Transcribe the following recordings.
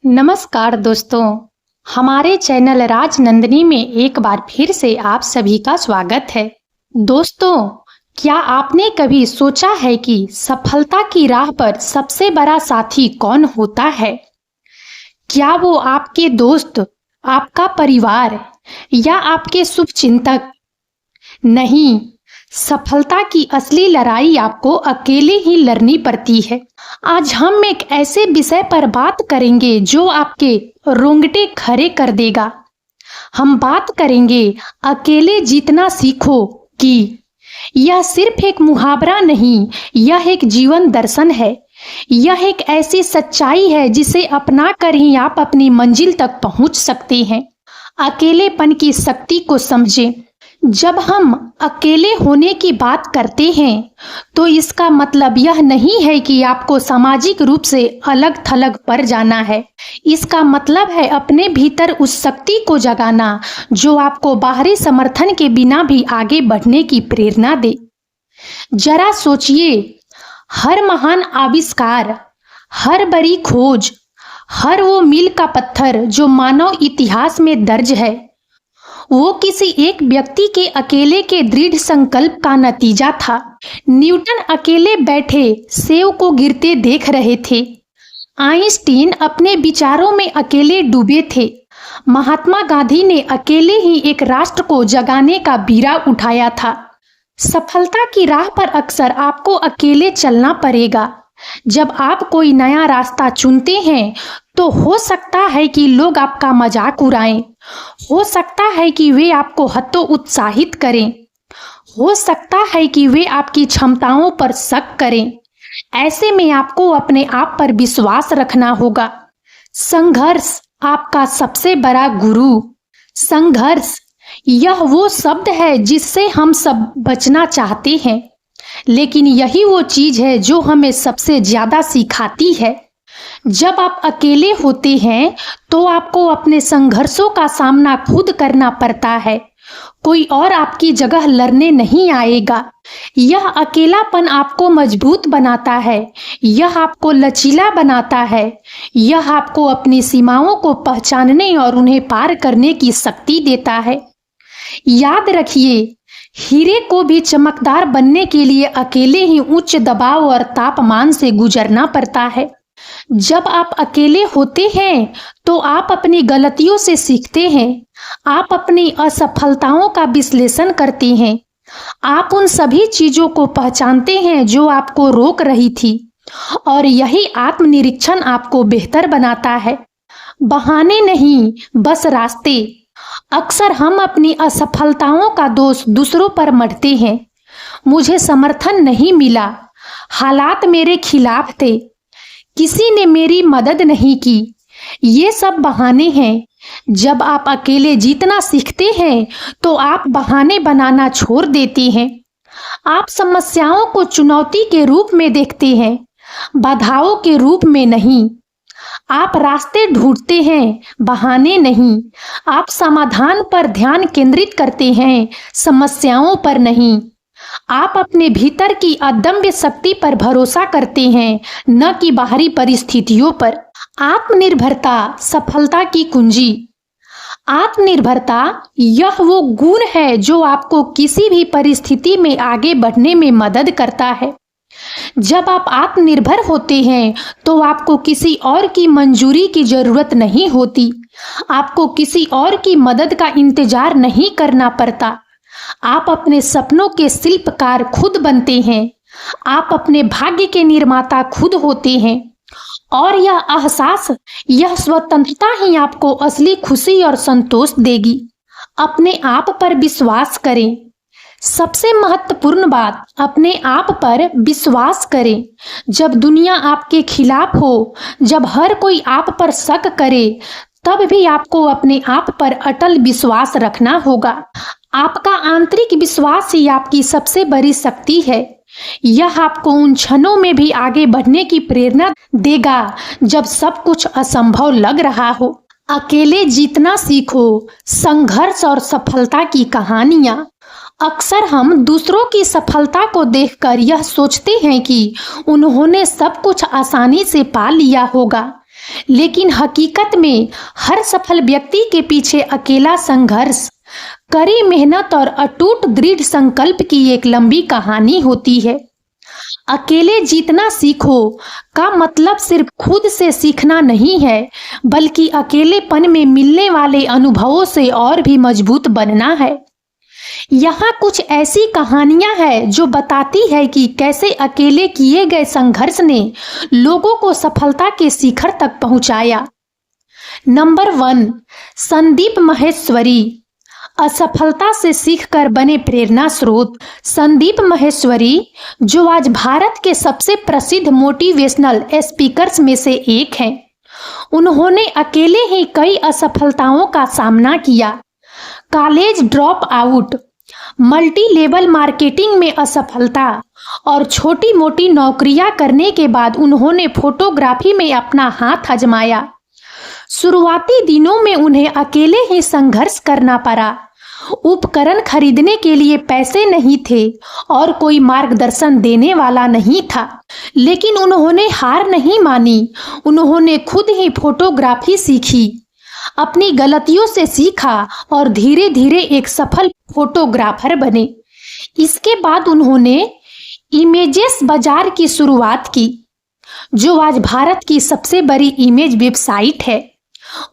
नमस्कार दोस्तों, हमारे चैनल राजनंदिनी में एक बार फिर से आप सभी का स्वागत है। दोस्तों, क्या आपने कभी सोचा है कि सफलता की राह पर सबसे बड़ा साथी कौन होता है? क्या वो आपके दोस्त, आपका परिवार या आपके शुभचिंतक? नहीं, सफलता की असली लड़ाई आपको अकेले ही लड़नी पड़ती है। आज हम एक ऐसे विषय पर बात करेंगे जो आपके रोंगटे खड़े कर देगा। हम बात करेंगे अकेले जीतना सीखो की। यह सिर्फ एक मुहावरा नहीं, यह एक जीवन दर्शन है। यह एक ऐसी सच्चाई है जिसे अपना कर ही आप अपनी मंजिल तक पहुंच सकते हैं। अकेलेपन की शक्ति को समझें। जब हम अकेले होने की बात करते हैं तो इसका मतलब यह नहीं है कि आपको सामाजिक रूप से अलग थलग पड़ जाना है। इसका मतलब है अपने भीतर उस शक्ति को जगाना जो आपको बाहरी समर्थन के बिना भी आगे बढ़ने की प्रेरणा दे। जरा सोचिए, हर महान आविष्कार, हर बड़ी खोज, हर वो मील का पत्थर जो मानव इतिहास में दर्ज है, वो किसी एक व्यक्ति के अकेले के दृढ़ संकल्प का नतीजा था। न्यूटन अकेले बैठे सेब को गिरते देख रहे थे। आइंस्टीन अपने विचारों में अकेले डूबे थे। महात्मा गांधी ने अकेले ही एक राष्ट्र को जगाने का बीड़ा उठाया था। सफलता की राह पर अक्सर आपको अकेले चलना पड़ेगा। जब आप कोई नया रास्ता चुनते हैं तो हो सकता है कि लोग आपका मजाक उड़ाएं, हो सकता है कि वे आपको हतोत्साहित करें, हो सकता है कि वे आपकी क्षमताओं पर शक करें। ऐसे में आपको अपने आप पर विश्वास रखना होगा। संघर्ष आपका सबसे बड़ा गुरु। संघर्ष, यह वो शब्द है जिससे हम सब बचना चाहते हैं, लेकिन यही वो चीज है जो हमें सबसे ज्यादा सिखाती है। जब आप अकेले होते हैं तो आपको अपने संघर्षों का सामना खुद करना पड़ता है। कोई और आपकी जगह लड़ने नहीं आएगा। यह अकेलापन आपको मजबूत बनाता है, यह आपको लचीला बनाता है, यह आपको अपनी सीमाओं को पहचानने और उन्हें पार करने की शक्ति देता है। याद रखिए, हीरे को भी चमकदार बनने के लिए अकेले ही उच्च दबाव और तापमान से गुजरना पड़ता है। जब आप अकेले होते हैं तो आप अपनी गलतियों से सीखते हैं, आप अपनी असफलताओं का विश्लेषण करते हैं, आप उन सभी चीजों को पहचानते हैं जो आपको रोक रही थी, और यही आत्मनिरीक्षण आपको बेहतर बनाता है। बहाने नहीं, बस रास्ते। अक्सर हम अपनी असफलताओं का दोष दूसरों पर मढ़ते हैं। मुझे समर्थन नहीं मिला, हालात मेरे खिलाफ थे, किसी ने मेरी मदद नहीं की। ये सब बहाने हैं। जब आप अकेले जीतना सीखते हैं तो आप बहाने बनाना छोड़ देते हैं। आप समस्याओं को चुनौती के रूप में देखते हैं, बाधाओं के रूप में नहीं। आप रास्ते ढूंढते हैं, बहाने नहीं। आप समाधान पर ध्यान केंद्रित करते हैं, समस्याओं पर नहीं। आप अपने भीतर की अदम्य शक्ति पर भरोसा करते हैं, न कि बाहरी परिस्थितियों पर। आत्मनिर्भरता सफलता की कुंजी। आत्मनिर्भरता यह वो गुण है जो आपको किसी भी परिस्थिति में आगे बढ़ने में मदद करता है। जब आप आत्मनिर्भर होते हैं तो आपको किसी और की मंजूरी की जरूरत नहीं होती, आपको किसी और की मदद का इंतजार नहीं करना पड़ता। आप अपने सपनों के शिल्पकार खुद बनते हैं, आप अपने भाग्य के निर्माता खुद होते हैं, और यह एहसास, यह स्वतंत्रता ही आपको असली खुशी और संतोष देगी। अपने आप पर विश्वास करें। सबसे महत्वपूर्ण बात, अपने आप पर विश्वास करें। जब दुनिया आपके खिलाफ हो, जब हर कोई आप पर शक करे, तब भी आपको अपने आप पर अटल विश्वास रखना होगा। आपका आंतरिक विश्वास ही आपकी सबसे बड़ी शक्ति है। यह आपको उन क्षणों में भी आगे बढ़ने की प्रेरणा देगा जब सब कुछ असंभव लग रहा हो। अकेले जीतना सीखो, संघर्ष और सफलता की कहानियां। अक्सर हम दूसरों की सफलता को देखकर यह सोचते हैं कि उन्होंने सब कुछ आसानी से पा लिया होगा, लेकिन हकीकत में हर सफल व्यक्ति के पीछे अकेला संघर्ष, कड़ी मेहनत और अटूट दृढ़ संकल्प की एक लंबी कहानी होती है। अकेले जीतना सीखो का मतलब सिर्फ खुद से सीखना नहीं है, बल्कि अकेलेपन में मिलने वाले अनुभवों से और भी मजबूत बनना है। यहाँ कुछ ऐसी कहानियां हैं जो बताती है कि कैसे अकेले किए गए संघर्ष ने लोगों को सफलता के शिखर तक पहुंचाया। नंबर 1, संदीप माहेश्वरी, असफलता से सीखकर बने प्रेरणा स्रोत। संदीप माहेश्वरी, जो आज भारत के सबसे प्रसिद्ध मोटिवेशनल स्पीकर्स में से एक हैं, उन्होंने अकेले ही कई असफलताओं का सामना किया। College drop out, multi level marketing में असफलता और छोटी मोटी नौकरियां करने के बाद उन्होंने फोटोग्राफी में अपना हाथ आजमाया। शुरुआती दिनों में उन्हें अकेले ही संघर्ष करना पड़ा। उपकरण खरीदने के लिए पैसे नहीं थे और कोई मार्गदर्शन देने वाला नहीं था, लेकिन उन्होंने हार नहीं मानी। उन्होंने खुद ही फोटोग्राफी सीखी, अपनी गलतियों से सीखा और धीरे धीरे एक सफल फोटोग्राफर बने। इसके बाद उन्होंने इमेजेस बाजार की शुरुआत की, जो आज भारत की सबसे बड़ी इमेज वेबसाइट है।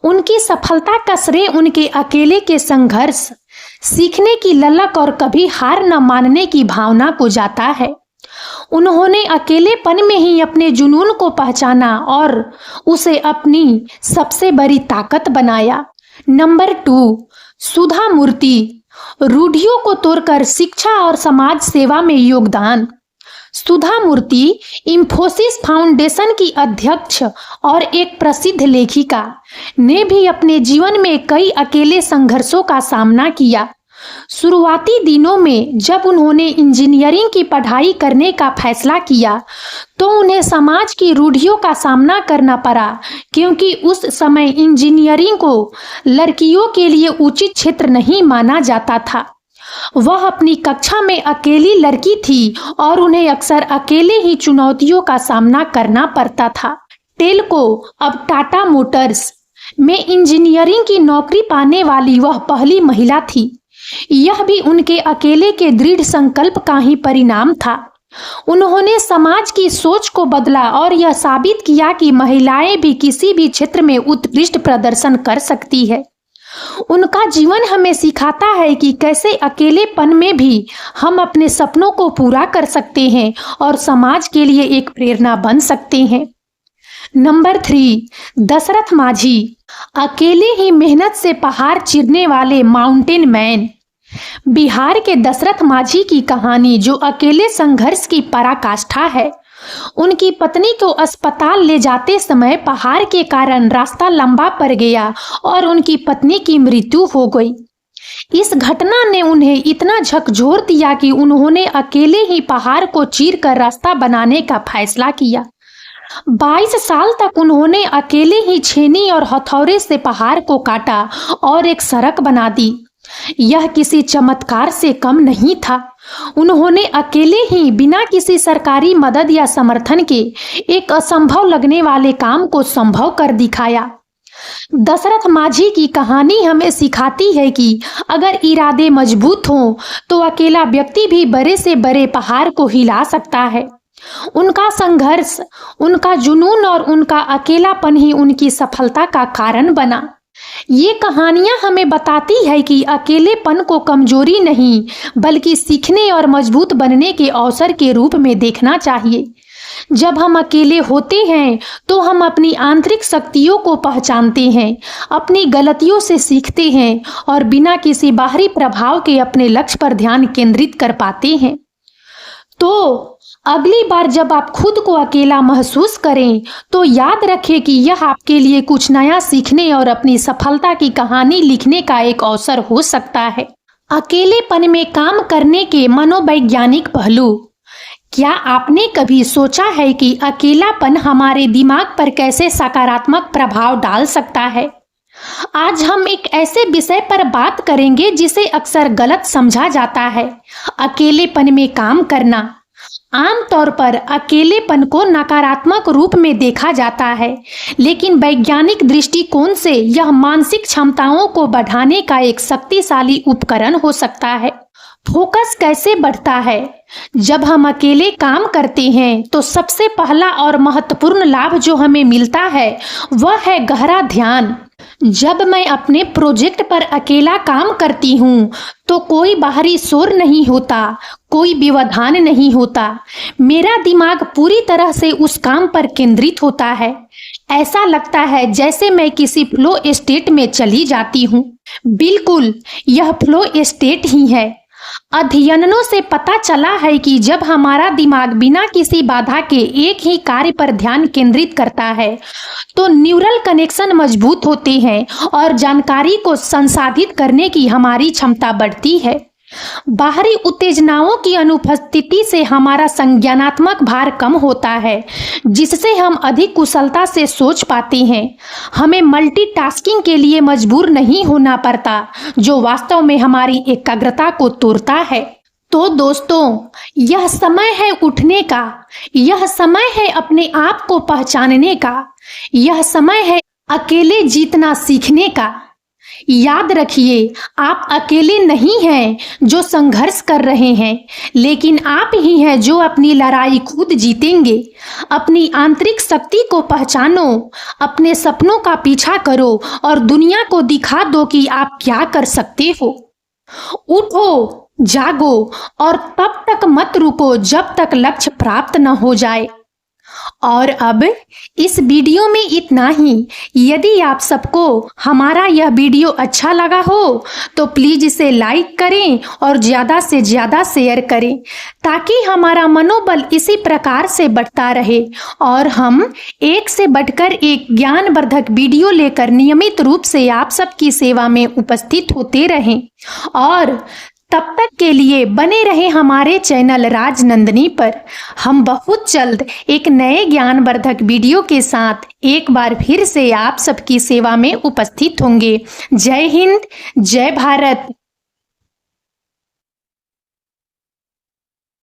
उनकी सफलता का श्रेय उनके अकेले के संघर्ष, सीखने की ललक और कभी हार न मानने की भावना को जाता है। उन्होंने अकेलेपन में ही अपने जुनून को पहचाना और उसे अपनी सबसे बड़ी ताकत बनाया। नंबर 2, सुधा मूर्ति, रूढ़ियों को तोड़कर शिक्षा और समाज सेवा में योगदान। सुधा मूर्ति इंफोसिस फाउंडेशन की अध्यक्ष और एक प्रसिद्ध लेखिका ने भी अपने जीवन में कई अकेले संघर्षों का सामना किया। शुरुआती दिनों में जब उन्होंने इंजीनियरिंग की पढ़ाई करने का फैसला किया तो उन्हें समाज की रूढ़ियों का सामना करना पड़ा, क्योंकि उस समय इंजीनियरिंग को लड़कियों के लिए उचित क्षेत्र नहीं माना जाता था। वह अपनी कक्षा में अकेली लड़की थी और उन्हें अक्सर अकेले ही चुनौतियों का सामना करना पड़ता था। टेल्को, अब टाटा मोटर्स में इंजीनियरिंग की नौकरी पाने वाली वह पहली महिला थी। यह भी उनके अकेले के दृढ़ संकल्प का ही परिणाम था। उन्होंने समाज की सोच को बदला और यह साबित किया कि महिलाएं भी किसी भी क्षेत्र में उत्कृष्ट प्रदर्शन कर सकती है। उनका जीवन हमें सिखाता है कि कैसे अकेलेपन में भी हम अपने सपनों को पूरा कर सकते हैं और समाज के लिए एक प्रेरणा बन सकते हैं। नंबर 3, दशरथ माझी, अकेले ही मेहनत से पहाड़ चीरने वाले माउंटेन मैन। बिहार के दशरथ माझी की कहानी जो अकेले संघर्ष की पराकाष्ठा है। उनकी पत्नी को अस्पताल ले जाते समय पहाड़ के कारण रास्ता लंबा पड़ गया और उनकी पत्नी की मृत्यु हो गई। इस घटना ने उन्हें इतना झकझोर दिया कि उन्होंने अकेले ही पहाड़ को चीरकर रास्ता बनाने का फैसला किया। 22 साल तक उन्होंने अकेले ही छेनी और हथौड़े से पहाड़ को काटा और एक सड़क बना दी। यह किसी चमत्कार से कम नहीं था। उन्होंने अकेले ही बिना किसी सरकारी मदद या समर्थन के एक असंभव लगने वाले काम को संभव कर दिखाया। दशरथ माझी की कहानी हमें सिखाती है कि अगर इरादे मजबूत हों तो अकेला व्यक्ति भी बड़े से बड़े पहाड़ को हिला सकता है। उनका संघर्ष, उनका जुनून और उनका अकेलापन ही उनकी सफलता का कारण बना। ये कहानियां हमें बताती है कि अकेलेपन को कमजोरी नहीं बल्कि सीखने और मजबूत बनने के अवसर के रूप में देखना चाहिए। जब हम अकेले होते हैं तो हम अपनी आंतरिक शक्तियों को पहचानते हैं, अपनी गलतियों से सीखते हैं और बिना किसी बाहरी प्रभाव के अपने लक्ष्य पर ध्यान केंद्रित कर पाते हैं। तो अगली बार जब आप खुद को अकेला महसूस करें तो याद रखें कि यह आपके लिए कुछ नया सीखने और अपनी सफलता की कहानी लिखने का एक अवसर हो सकता है। अकेलेपन में काम करने के मनोवैज्ञानिक पहलू। क्या आपने कभी सोचा है कि अकेलापन हमारे दिमाग पर कैसे सकारात्मक प्रभाव डाल सकता है? आज हम एक ऐसे विषय पर बात करेंगे जिसे अक्सर गलत समझा जाता है, अकेलेपन में काम करना। आमतौर पर अकेलेपन को नकारात्मक रूप में देखा जाता है, लेकिन वैज्ञानिक दृष्टिकोण से यह मानसिक क्षमताओं को बढ़ाने का एक शक्तिशाली उपकरण हो सकता है। फोकस कैसे बढ़ता है? जब हम अकेले काम करते हैं तो सबसे पहला और महत्वपूर्ण लाभ जो हमें मिलता है वह है गहरा ध्यान। जब मैं अपने प्रोजेक्ट पर अकेला काम करती हूँ तो कोई बाहरी शोर नहीं होता, कोई व्यवधान नहीं होता। मेरा दिमाग पूरी तरह से उस काम पर केंद्रित होता है। ऐसा लगता है जैसे मैं किसी फ्लो स्टेट में चली जाती हूँ। बिल्कुल, यह फ्लो स्टेट ही है। अध्ययनों से पता चला है कि जब हमारा दिमाग बिना किसी बाधा के एक ही कार्य पर ध्यान केंद्रित करता है तो न्यूरल कनेक्शन मजबूत होते हैं और जानकारी को संसाधित करने की हमारी क्षमता बढ़ती है। बाहरी उत्तेजनाओं की अनुपस्थिति से हमारा संज्ञानात्मक भार कम होता है, जिससे हम अधिक कुशलता से सोच पाते हैं। हमें मल्टीटास्किंग के लिए मजबूर नहीं होना पड़ता, जो वास्तव में हमारी एकाग्रता को तोड़ता है। तो दोस्तों, यह समय है उठने का, यह समय है अपने आप को पहचानने का, यह समय है अकेले जीतना सीखने का। याद रखिए, आप अकेले नहीं हैं जो संघर्ष कर रहे हैं, लेकिन आप ही हैं जो अपनी लड़ाई खुद जीतेंगे। अपनी आंतरिक शक्ति को पहचानो, अपने सपनों का पीछा करो और दुनिया को दिखा दो कि आप क्या कर सकते हो। उठो, जागो और तब तक मत रुको जब तक लक्ष्य प्राप्त न हो जाए। और अब इस वीडियो में इतना ही। यदि आप सबको हमारा यह वीडियो अच्छा लगा हो तो प्लीज इसे लाइक करें और ज़्यादा से ज़्यादा शेयर करें, ताकि हमारा मनोबल इसी प्रकार से बढ़ता रहे और हम एक से बढ़कर एक ज्ञानवर्धक वीडियो लेकर नियमित रूप से आप सबकी सेवा में उपस्थित होते रहें। और तब तक के लिए बने रहे हमारे चैनल राजनंदिनी पर। हम बहुत जल्द एक नए ज्ञानवर्धक वीडियो के साथ एक बार फिर से आप सबकी सेवा में उपस्थित होंगे। जय हिंद, जय भारत।